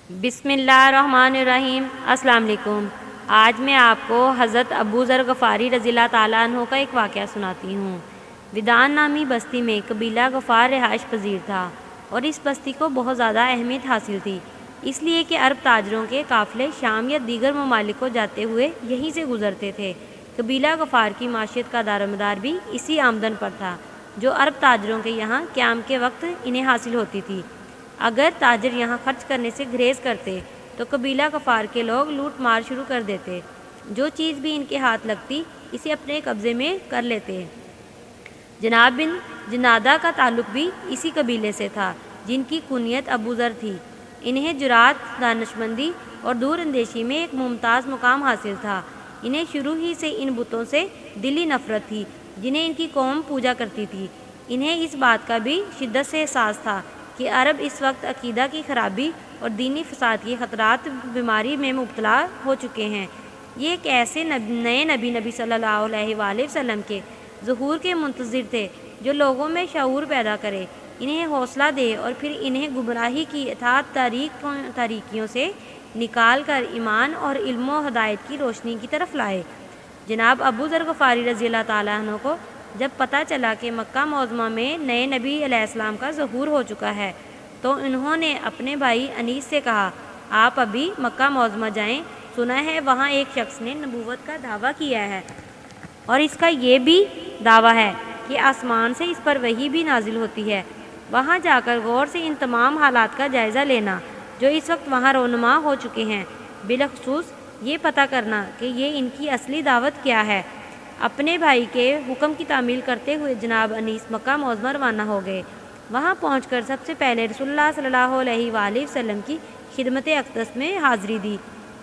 بسم اللہ الرحمن الرحیم۔ السلام علیکم۔ آج میں آپ کو حضرت ابو ذر غفاری رضی اللہ تعالیٰ عنہ کا ایک واقعہ سناتی ہوں۔ ودان نامی بستی میں قبیلہ غفار رہائش پذیر تھا اور اس بستی کو بہت زیادہ اہمیت حاصل تھی، اس لیے کہ عرب تاجروں کے قافلے شام یا دیگر ممالک کو جاتے ہوئے یہیں سے گزرتے تھے۔ قبیلہ غفار کی معیشت کا دار و مدار بھی اسی آمدن پر تھا جو عرب تاجروں کے یہاں قیام کے وقت انہیں حاصل ہوتی تھی۔ اگر تاجر یہاں خرچ کرنے سے گریز کرتے تو قبیلہ غفار کے لوگ لوٹ مار شروع کر دیتے، جو چیز بھی ان کے ہاتھ لگتی اسے اپنے قبضے میں کر لیتے۔ جناب بن جنادہ کا تعلق بھی اسی قبیلے سے تھا، جن کی کنیت ابو ذر تھی۔ انہیں جرات، دانشمندی اور دور اندیشی میں ایک ممتاز مقام حاصل تھا۔ انہیں شروع ہی سے ان بتوں سے دلی نفرت تھی جنہیں ان کی قوم پوجا کرتی تھی۔ انہیں اس بات کا بھی شدت سے احساس تھا کہ عرب اس وقت عقیدہ کی خرابی اور دینی فساد کی خطرات بیماری میں مبتلا ہو چکے ہیں۔ یہ ایک ایسے نئے نبی صلی اللہ علیہ وآلہ وسلم کے ظہور کے منتظر تھے جو لوگوں میں شعور پیدا کرے، انہیں حوصلہ دے اور پھر انہیں گمراہی کی اطاعت تاریکیوں سے نکال کر ایمان اور علم و ہدایت کی روشنی کی طرف لائے۔ جناب ابو ذر غفاری رضی اللہ تعالیٰ عنہ کو جب پتہ چلا کہ مکہ معظمہ میں نئے نبی علیہ السلام کا ظہور ہو چکا ہے تو انہوں نے اپنے بھائی انیس سے کہا، آپ ابھی مکہ معظمہ جائیں، سنا ہے وہاں ایک شخص نے نبوت کا دعویٰ کیا ہے اور اس کا یہ بھی دعویٰ ہے کہ آسمان سے اس پر وحی بھی نازل ہوتی ہے۔ وہاں جا کر غور سے ان تمام حالات کا جائزہ لینا جو اس وقت وہاں رونما ہو چکے ہیں، بالخصوص یہ پتہ کرنا کہ یہ ان کی اصلی دعوت کیا ہے۔ اپنے بھائی کے حکم کی تعمیل کرتے ہوئے جناب انیس مکہ معظمہ روانہ ہو گئے۔ وہاں پہنچ کر سب سے پہلے رسول اللہ صلی اللہ علیہ وآلہ وسلم کی خدمت اقدس میں حاضری دی۔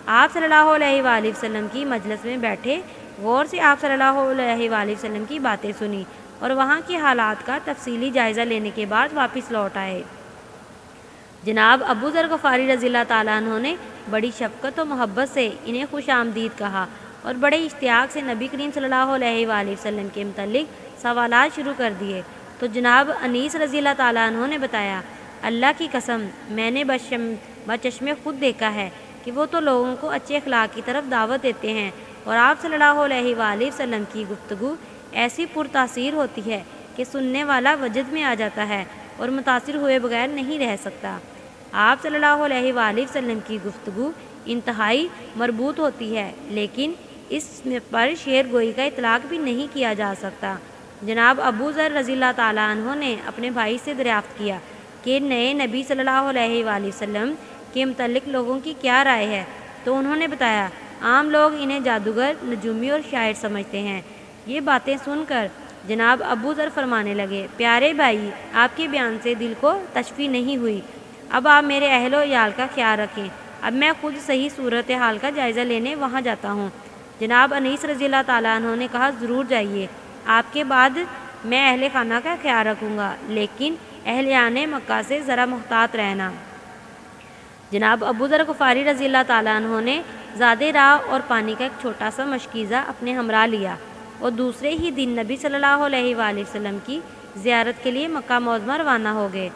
آپ صلی اللہ علیہ وآلہ وسلم کی مجلس میں بیٹھے، غور سے آپ صلی اللہ علیہ وآلہ وسلم کی باتیں سنی اور وہاں کے حالات کا تفصیلی جائزہ لینے کے بعد واپس لوٹ آئے۔ جناب ابو ذر غفاری رضی اللہ تعالیٰ عنہ نے بڑی شفقت و محبت سے انہیں خوش آمدید کہا اور بڑے اشتیاق سے نبی کریم صلی اللہ علیہ وآلہ وسلم کے متعلق سوالات شروع کر دیے تو جناب انیس رضی اللہ تعالیٰ عنہ نے بتایا، اللہ کی قسم میں نے بچشم خود دیکھا ہے کہ وہ تو لوگوں کو اچھے اخلاق کی طرف دعوت دیتے ہیں اور آپ صلی اللہ علیہ وآلہ وسلم کی گفتگو ایسی پرتاثیر ہوتی ہے کہ سننے والا وجد میں آ جاتا ہے اور متاثر ہوئے بغیر نہیں رہ سکتا۔ آپ صلی اللہ علیہ وآلہ وسلم کی گفتگو انتہائی مربوط ہوتی ہے، لیکن اس پر شعر گوئی کا اطلاق بھی نہیں کیا جا سکتا۔ جناب ابو ذر رضی اللہ تعالیٰ عنہ نے اپنے بھائی سے دریافت کیا کہ نئے نبی صلی اللہ علیہ وآلہ وسلم کے متعلق لوگوں کی کیا رائے ہے، تو انہوں نے بتایا، عام لوگ انہیں جادوگر، نجومی اور شاعر سمجھتے ہیں۔ یہ باتیں سن کر جناب ابو ذر فرمانے لگے، پیارے بھائی، آپ کے بیان سے دل کو تشفی نہیں ہوئی، اب آپ میرے اہل و عیال کا خیال رکھیں، اب میں خود صحیح صورتحال کا جائزہ لینے وہاں جاتا ہوں۔ جناب انیس رضی اللہ تعالیٰ عنہ نے کہا، ضرور جائیے، آپ کے بعد میں اہل خانہ کا خیال رکھوں گا، لیکن اہلیان مکہ سے ذرا محتاط رہنا۔ جناب ابو ذر غفاری رضی اللہ تعالیٰ عنہ نے زادے راہ اور پانی کا ایک چھوٹا سا مشکیزہ اپنے ہمراہ لیا اور دوسرے ہی دن نبی صلی اللہ علیہ وآلہ وسلم کی زیارت کے لیے مکہ معظمہ روانہ ہو گئے۔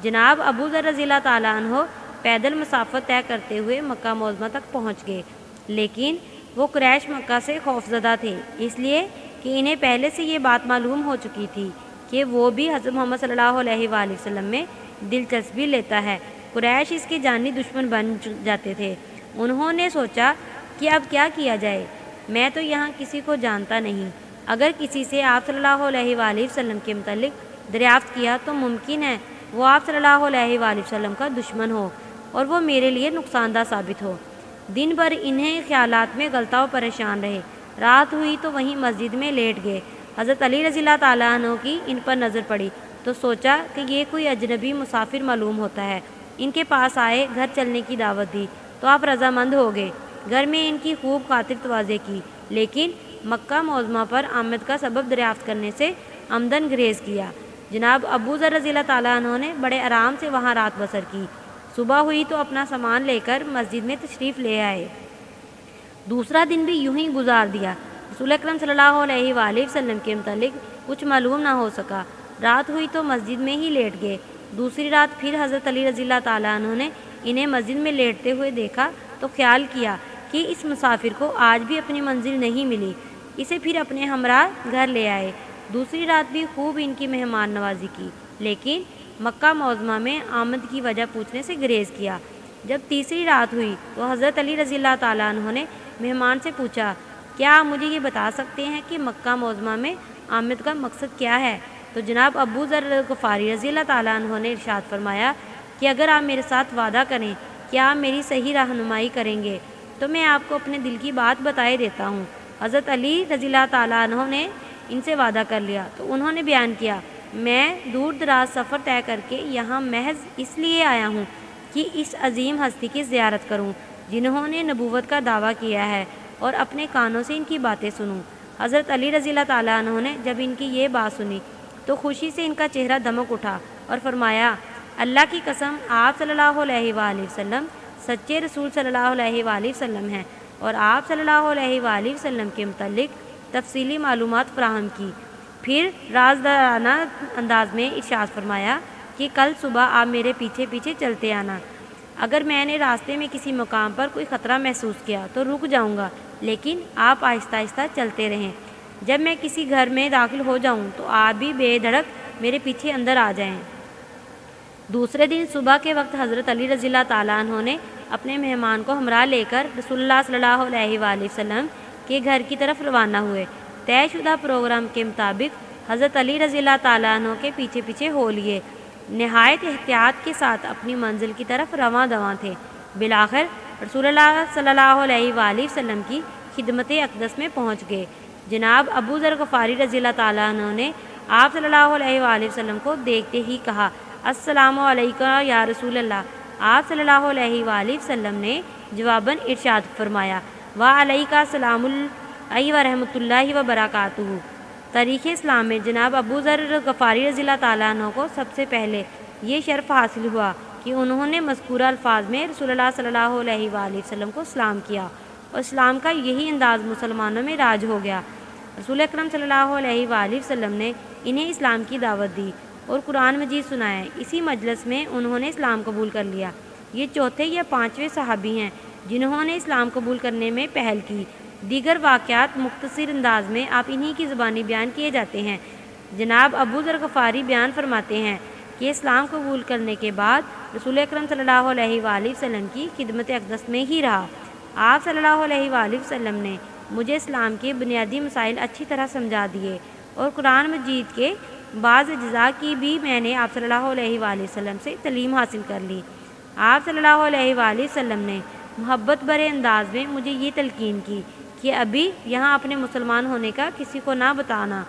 جناب ابو ذر رضی اللہ تعالیٰ عنہ پیدل مسافت طے کرتے ہوئے مکہ معظمہ تک پہنچ گئے، لیکن وہ قریش مکہ سے خوفزدہ تھے، اس لیے کہ انہیں پہلے سے یہ بات معلوم ہو چکی تھی کہ وہ بھی حضرت محمد صلی اللہ علیہ وآلہ وسلم میں دلچسپی لیتا ہے۔ قریش اس کے جانی دشمن بن جاتے تھے۔ انہوں نے سوچا کہ اب کیا کیا جائے، میں تو یہاں کسی کو جانتا نہیں، اگر کسی سے آپ صلی اللہ علیہ وآلہ وسلم کے متعلق دریافت کیا تو ممکن ہے وہ آپ صلی اللہ علیہ وآلہ وسلم کا دشمن ہو اور وہ میرے لیے نقصان دہ ثابت ہو۔ دن بھر انہیں خیالات میں غلطہ و پریشان رہے۔ رات ہوئی تو وہیں مسجد میں لیٹ گئے۔ حضرت علی رضی اللہ تعالیٰ عنہ کی ان پر نظر پڑی تو سوچا کہ یہ کوئی اجنبی مسافر معلوم ہوتا ہے۔ ان کے پاس آئے، گھر چلنے کی دعوت دی تو آپ رضامند ہو گئے۔ گھر میں ان کی خوب خاطر تواضع کی، لیکن مکہ معظمہ پر آمد کا سبب دریافت کرنے سے عمدن گریز کیا۔ جناب ابو ذر رضی اللہ تعالیٰ عنہ نے بڑے آرام سے وہاں رات بسر کی۔ صبح ہوئی تو اپنا سامان لے کر مسجد میں تشریف لے آئے۔ دوسرا دن بھی یوں ہی گزار دیا۔ رسول اکرم صلی اللہ علیہ وآلہ وسلم کے متعلق کچھ معلوم نہ ہو سکا۔ رات ہوئی تو مسجد میں ہی لیٹ گئے۔ دوسری رات پھر حضرت علی رضی اللہ تعالیٰ عنہ نے انہیں مسجد میں لیٹتے ہوئے دیکھا تو خیال کیا کہ اس مسافر کو آج بھی اپنی منزل نہیں ملی، اسے پھر اپنے ہمراہ گھر لے آئے۔ دوسری رات بھی خوب ان کی مہمان نوازی کی، لیکن مکہ معظمہ میں آمد کی وجہ پوچھنے سے گریز کیا۔ جب تیسری رات ہوئی تو حضرت علی رضی اللہ تعالیٰ عنہ نے مہمان سے پوچھا، کیا آپ مجھے یہ بتا سکتے ہیں کہ مکہ معظمہ میں آمد کا مقصد کیا ہے؟ تو جناب ابو ذر غفاری رضی اللہ تعالیٰ عنہ نے ارشاد فرمایا کہ اگر آپ میرے ساتھ وعدہ کریں کہ آپ میری صحیح رہنمائی کریں گے تو میں آپ کو اپنے دل کی بات بتائے دیتا ہوں۔ حضرت علی رضی اللہ تعالیٰ عنہ نے ان سے وعدہ کر لیا تو انہوں نے بیان کیا، میں دور دراز سفر طے کر کے یہاں محض اس لیے آیا ہوں کہ اس عظیم ہستی کی زیارت کروں جنہوں نے نبوت کا دعویٰ کیا ہے، اور اپنے کانوں سے ان کی باتیں سنوں۔ حضرت علی رضی اللہ تعالیٰ عنہ نے جب ان کی یہ بات سنی تو خوشی سے ان کا چہرہ دمک اٹھا اور فرمایا، اللہ کی قسم آپ صلی اللہ علیہ وآلہ وسلم سچے رسول صلی اللہ علیہ وآلہ وسلم ہیں، اور آپ صلی اللہ علیہ وآلہ وسلم کے متعلق تفصیلی معلومات فراہم کی۔ پھر رازدارانہ انداز میں ارشاد فرمایا کہ کل صبح آپ میرے پیچھے پیچھے چلتے آنا، اگر میں نے راستے میں کسی مقام پر کوئی خطرہ محسوس کیا تو رک جاؤں گا، لیکن آپ آہستہ آہستہ چلتے رہیں۔ جب میں کسی گھر میں داخل ہو جاؤں تو آپ بھی بے دھڑک میرے پیچھے اندر آ جائیں۔ دوسرے دن صبح کے وقت حضرت علی رضی اللہ تعالیٰ عنہ نے اپنے مہمان کو ہمراہ لے کر رسول اللہ صلی اللہ علیہ وآلہ وسلم کے گھر کی طرف روانہ ہوئے۔ طے شدہ پروگرام کے مطابق حضرت علی رضی اللہ تعالیٰ عنہ کے پیچھے پیچھے ہو لیے، نہایت احتیاط کے ساتھ اپنی منزل کی طرف رواں دواں تھے۔ بالآخر رسول اللہ صلی اللہ علیہ وآلہ وسلم کی خدمت اقدس میں پہنچ گئے۔ جناب ابو ذر غفاری رضی اللہ تعالیٰ عنہ نے آپ صلی اللہ علیہ وآلہ وسلم کو دیکھتے ہی کہا، السلام علیکم یا رسول اللہ۔ آپ صلی اللہ علیہ وآلہ وسلم نے جواباً ارشاد فرمایا، وعلیکم السلام ورحمۃ اللہ وبرکاتہ۔ تاریخ اسلام میں جناب ابو ذر غفاری رضی اللہ تعالیٰ عنہ کو سب سے پہلے یہ شرف حاصل ہوا کہ انہوں نے مذکورہ الفاظ میں رسول اللہ صلی اللہ علیہ وآلہ وسلم کو سلام کیا، اور اسلام کا یہی انداز مسلمانوں میں راج ہو گیا۔ رسول اکرم صلی اللہ علیہ وآلہ وسلم نے انہیں اسلام کی دعوت دی اور قرآن مجید سنایا۔ اسی مجلس میں انہوں نے اسلام قبول کر لیا۔ یہ چوتھے یا پانچویں صحابی ہیں جنہوں نے اسلام قبول کرنے میں پہل کی۔ دیگر واقعات مختصر انداز میں آپ انہی کی زبانی بیان کیے جاتے ہیں۔ جناب ابو ذر غفاری بیان فرماتے ہیں کہ اسلام قبول کرنے کے بعد رسول اکرم صلی اللہ علیہ وآلہ وسلم کی خدمت اقدس میں ہی رہا۔ آپ صلی اللہ علیہ وآلہ وسلم نے مجھے اسلام کے بنیادی مسائل اچھی طرح سمجھا دیے، اور قرآن مجید کے بعض اجزاء کی بھی میں نے آپ صلی اللہ علیہ وآلہ وسلم سے تعلیم حاصل کر لی۔ آپ صلی اللہ علیہ وآلہ وسلم نے محبت بھرے انداز میں مجھے یہ تلقین کی کہ ابھی یہاں اپنے مسلمان ہونے کا کسی کو نہ بتانا،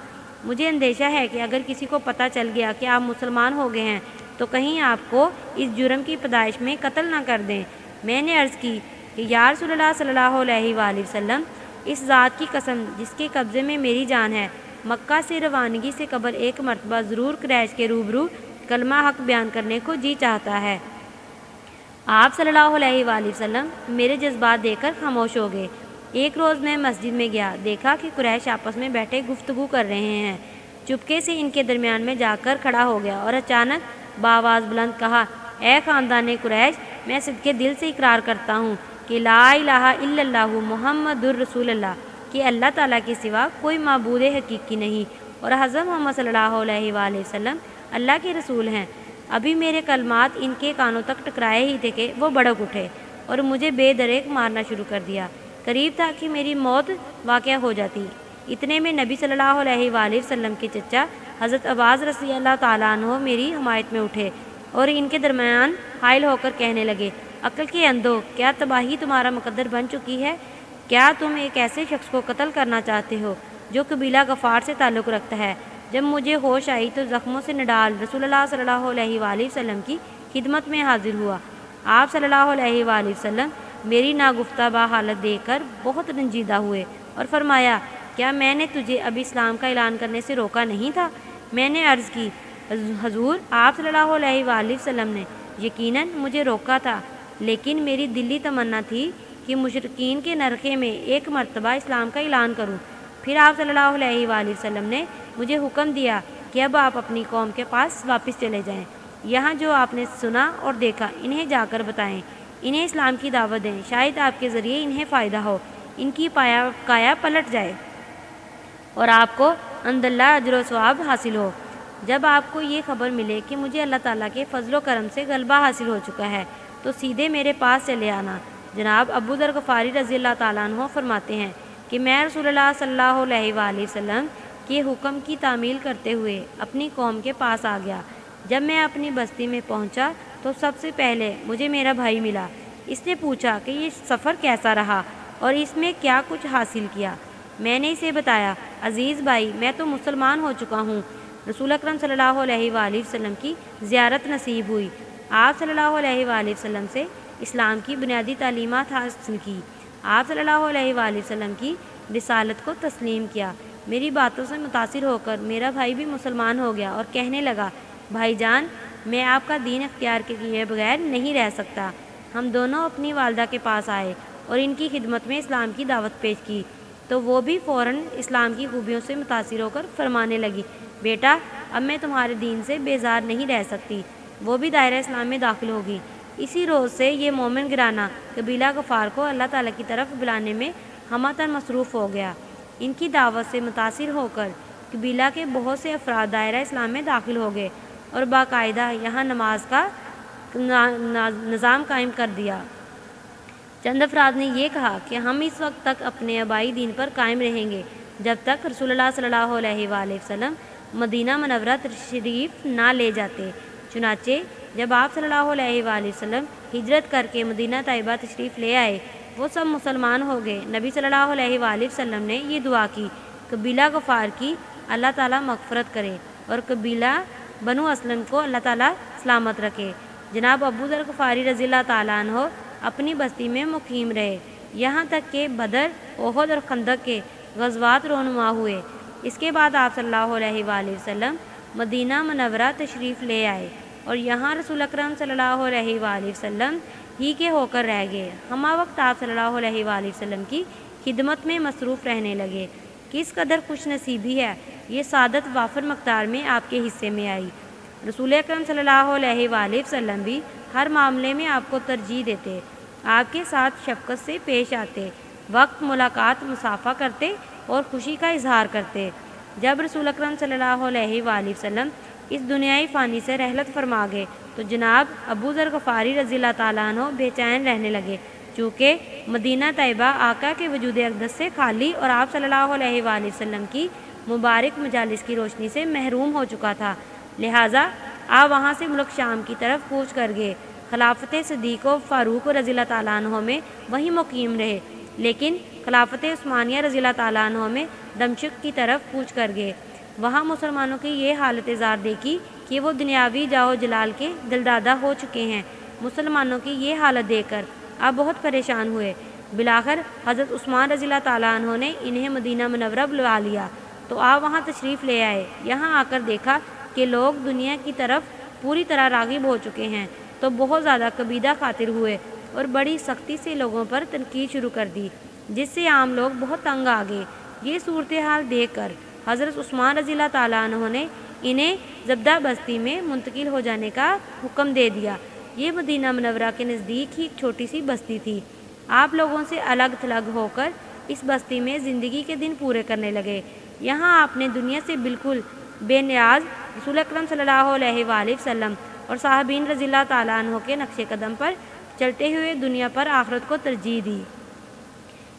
مجھے اندیشہ ہے کہ اگر کسی کو پتہ چل گیا کہ آپ مسلمان ہو گئے ہیں تو کہیں آپ کو اس جرم کی پیدائش میں قتل نہ کر دیں۔ میں نے عرض کی کہ یا رسول اللہ صلی اللہ علیہ وآلہ وسلم، اس ذات کی قسم جس کے قبضے میں میری جان ہے، مکہ سے روانگی سے قبل ایک مرتبہ ضرور قریش کے روبرو کلمہ حق بیان کرنے کو جی چاہتا ہے۔ آپ صلی اللہ علیہ وآلہ وسلم میرے جذبات دیکھ کر خاموش ہو گئے۔ ایک روز میں مسجد میں گیا، دیکھا کہ قریش آپس میں بیٹھے گفتگو کر رہے ہیں۔ چپکے سے ان کے درمیان میں جا کر کھڑا ہو گیا اور اچانک بآواز بلند کہا، اے خاندان قریش، میں صدقے دل سے اقرار کرتا ہوں کہ لا الہ الا اللہ محمد الرسول اللہ، کہ اللہ تعالیٰ کے سوا کوئی معبود حقیقی نہیں، اور حضرت محمد صلی اللہ علیہ وآلہ وسلم اللہ کے رسول ہیں۔ ابھی میرے کلمات ان کے کانوں تک ٹکرائے ہی تھے کہ وہ بھڑک اٹھے اور مجھے بے دریغ مارنا شروع کر دیا۔ قریب تھا کہ میری موت واقع ہو جاتی۔ اتنے میں نبی صلی اللہ علیہ وآلہ وسلم کے چچا حضرت عباس رضی اللہ تعالیٰ عنہ میری حمایت میں اٹھے اور ان کے درمیان حائل ہو کر کہنے لگے، عقل کے اندھو، کیا تباہی تمہارا مقدر بن چکی ہے؟ کیا تم ایک ایسے شخص کو قتل کرنا چاہتے ہو جو قبیلہ غفار سے تعلق رکھتا ہے؟ جب مجھے ہوش آئی تو زخموں سے نڈال رسول اللہ صلی اللہ علیہ وآلہ وسلم کی خدمت میں حاضر ہوا۔ آپ صلی اللہ علیہ وآلہ وسلم میری ناگفتہ با حالت دیکھ کر بہت رنجیدہ ہوئے اور فرمایا، کیا میں نے تجھے ابھی اسلام کا اعلان کرنے سے روکا نہیں تھا؟ میں نے عرض کی، حضور، آپ صلی اللہ علیہ وآلہ وسلم نے یقیناً مجھے روکا تھا، لیکن میری دلی تمنا تھی کہ مشرکین کے نرخے میں ایک مرتبہ اسلام کا اعلان کروں۔ پھر آپ صلی اللہ علیہ وآلہ وسلم نے مجھے حکم دیا کہ اب آپ اپنی قوم کے پاس واپس چلے جائیں۔ یہاں جو آپ نے سنا اور دیکھا انہیں جا کر بتائیں، انہیں اسلام کی دعوت دیں، شاید آپ کے ذریعے انہیں فائدہ ہو، ان کی کایا پلٹ جائے اور آپ کو عند اللہ اجر و ثواب حاصل ہو۔ جب آپ کو یہ خبر ملے کہ مجھے اللہ تعالیٰ کے فضل و کرم سے غلبہ حاصل ہو چکا ہے تو سیدھے میرے پاس چلے آنا۔ جناب ابو ذر غفاری رضی اللہ تعالیٰ عنہ فرماتے ہیں کہ میں رسول اللہ صلی اللہ علیہ وآلہ وسلم کے حکم کی تعمیل کرتے ہوئے اپنی قوم کے پاس آ گیا۔ جب میں اپنی بستی میں پہنچا تو سب سے پہلے مجھے میرا بھائی ملا۔ اس نے پوچھا کہ یہ سفر کیسا رہا اور اس میں کیا کچھ حاصل کیا۔ میں نے اسے بتایا، عزیز بھائی، میں تو مسلمان ہو چکا ہوں۔ رسول اکرم صلی اللہ علیہ وآلہ وسلم کی زیارت نصیب ہوئی، آپ صلی اللہ علیہ وآلہ وسلم سے اسلام کی بنیادی تعلیمات حاصل کی، آپ صلی اللہ علیہ وآلہ وسلم کی رسالت کو تسلیم کیا۔ میری باتوں سے متاثر ہو کر میرا بھائی بھی مسلمان ہو گیا اور کہنے لگا، بھائی جان، میں آپ کا دین اختیار کیے بغیر نہیں رہ سکتا۔ ہم دونوں اپنی والدہ کے پاس آئے اور ان کی خدمت میں اسلام کی دعوت پیش کی تو وہ بھی فوراً اسلام کی خوبیوں سے متاثر ہو کر فرمانے لگی، بیٹا، اب میں تمہارے دین سے بیزار نہیں رہ سکتی۔ وہ بھی دائرہ اسلام میں داخل ہوگی۔ اسی روز سے یہ مومن گرانہ قبیلہ غفار کو اللہ تعالیٰ کی طرف بلانے میں ہمہ مصروف ہو گیا۔ ان کی دعوت سے متاثر ہو کر قبیلہ کے بہت سے افراد دائرہ اسلام میں داخل ہو گئے اور باقاعدہ یہاں نماز کا نظام قائم کر دیا۔ چند افراد نے یہ کہا کہ ہم اس وقت تک اپنے آبائی دین پر قائم رہیں گے جب تک رسول اللہ صلی اللہ علیہ وآلہ وسلم مدینہ منورہ تشریف نہ لے جاتے۔ چنانچہ جب آپ صلی اللہ علیہ وآلہ وسلم ہجرت کر کے مدینہ طیبہ تشریف لے آئے، وہ سب مسلمان ہو گئے۔ نبی صلی اللہ علیہ وآلہ وسلم نے یہ دعا کی، قبیلہ غفار کی اللہ تعالیٰ مغفرت کرے اور قبیلہ بنو اسلم کو اللہ تعالیٰ سلامت رکھے۔ جناب ابو ذر غفاری رضی اللہ تعالیٰ عنہ اپنی بستی میں مقیم رہے، یہاں تک کہ بدر، احد اور خندق کے غزوات رونما ہوئے۔ اس کے بعد آپ صلی اللہ علیہ وآلہ وسلم مدینہ منورہ تشریف لے آئے اور یہاں رسول اکرم صلی اللہ علیہ وآلہ وسلم ہی کے ہو کر رہ گئے۔ ہمہ وقت آپ صلی اللہ علیہ وآلہ وسلم کی خدمت میں مصروف رہنے لگے۔ کس قدر خوش نصیبی ہے، یہ سعادت وافر مقدار میں آپ کے حصے میں آئی۔ رسول اکرم صلی اللہ علیہ وآلہ وسلم بھی ہر معاملے میں آپ کو ترجیح دیتے، آپ کے ساتھ شفقت سے پیش آتے، وقت ملاقات مصافحہ کرتے اور خوشی کا اظہار کرتے۔ جب رسول اکرم صلی اللہ علیہ وآلہ وسلم اس دنیائی فانی سے رحلت فرما گئے تو جناب ابو ذر غفاری رضی اللہ تعالیٰ عنہ بے چین رہنے لگے، چونکہ مدینہ طیبہ آقا کے وجود اقدس سے خالی اور آپ صلی اللہ علیہ وآلہ وسلم کی مبارک مجالس کی روشنی سے محروم ہو چکا تھا۔ لہٰذا آپ وہاں سے ملک شام کی طرف کوچ کر گئے۔ خلافت صدیق و فاروق رضی اللہ تعالیٰ عنہ میں وہیں مقیم رہے، لیکن خلافت عثمانیہ رضی اللہ تعالیٰ عنہ میں دمشق کی طرف کوچ کر گئے۔ وہاں مسلمانوں کی یہ حالت زار دیکھی کہ وہ دنیاوی جاہ و جلال کے دلدادہ ہو چکے ہیں۔ مسلمانوں کی یہ حالت دیکھ کر آپ بہت پریشان ہوئے۔ بالآخر حضرت عثمان رضی اللہ تعالیٰ عنہ نے انہیں مدینہ منورہ بلا لیا تو آپ وہاں تشریف لے آئے۔ یہاں آ کر دیکھا کہ لوگ دنیا کی طرف پوری طرح راغب ہو چکے ہیں تو بہت زیادہ کبیدہ خاطر ہوئے اور بڑی سختی سے لوگوں پر تنقید شروع کر دی، جس سے عام لوگ بہت تنگ آ گئے۔ یہ صورتحال دیکھ کر حضرت عثمان رضی اللہ تعالیٰ عنہ نے انہیں زبدہ بستی میں منتقل ہو جانے کا حکم دے دیا۔ یہ مدینہ منورہ کے نزدیک ہی ایک چھوٹی سی بستی تھی۔ آپ لوگوں سے الگ تھلگ ہو کر اس بستی میں زندگی کے دن پورے کرنے لگے۔ یہاں آپ نے دنیا سے بالکل بے نیاز رسول اکرم صلی اللہ علیہ وآلہ وسلم اور صحابین رضی اللہ تعالیٰ عنہ کے نقش قدم پر چلتے ہوئے دنیا پر آخرت کو ترجیح دی۔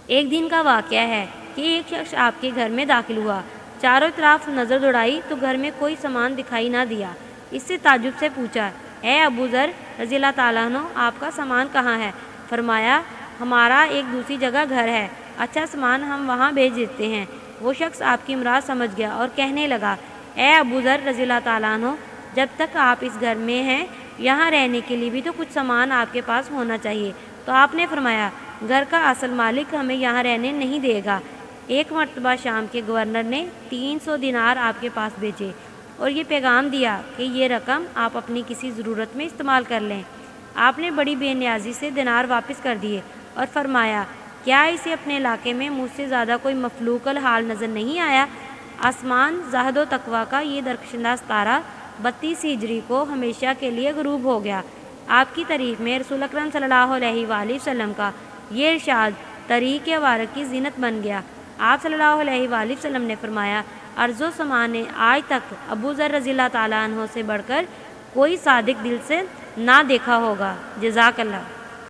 ایک دن کا واقعہ ہے کہ ایک شخص آپ کے گھر میں داخل ہوا، چاروں طرف نظر دوڑائی تو گھر میں کوئی سامان دکھائی نہ دیا۔ اس سے تعجب سے پوچھا، اے ابو ذر رضی اللہ تعالیٰ عنہ، آپ کا سامان کہاں ہے؟ فرمایا، ہمارا ایک دوسری جگہ گھر ہے، اچھا سامان ہم وہاں بھیج دیتے ہیں۔ وہ شخص آپ کی مراد سمجھ گیا اور کہنے لگا، اے ابو ذر رضی اللہ تعالیٰ عنہ، جب تک آپ اس گھر میں ہیں یہاں رہنے کے لیے بھی تو کچھ سامان آپ کے پاس ہونا چاہیے۔ تو آپ نے فرمایا، گھر کا اصل مالک ہمیں یہاں رہنے نہیں دے گا۔ ایک مرتبہ شام کے گورنر نے 300 دینار آپ کے پاس بھیجے اور یہ پیغام دیا کہ یہ رقم آپ اپنی کسی ضرورت میں استعمال کر لیں۔ آپ نے بڑی بے نیازی سے دینار واپس کر دیے اور فرمایا، کیا اسے اپنے علاقے میں مجھ سے زیادہ کوئی مفلوق الحال نظر نہیں آیا؟ آسمان زہد و تقویٰ کا یہ درخشندہ ستارہ 32 ہجری کو ہمیشہ کے لیے غروب ہو گیا۔ آپ کی تعریف میں رسول اکرم صلی اللہ علیہ وآلہ وسلم کا یہ ارشاد طریق وارق کی زینت بن گیا۔ آپ صلی اللہ علیہ وآلہ وسلم نے فرمایا، ارض و سما نے آج تک ابو ذر رضی اللہ تعالیٰ عنہ سے بڑھ کر کوئی صادق دل سے نہ دیکھا ہوگا۔ جزاک اللہ۔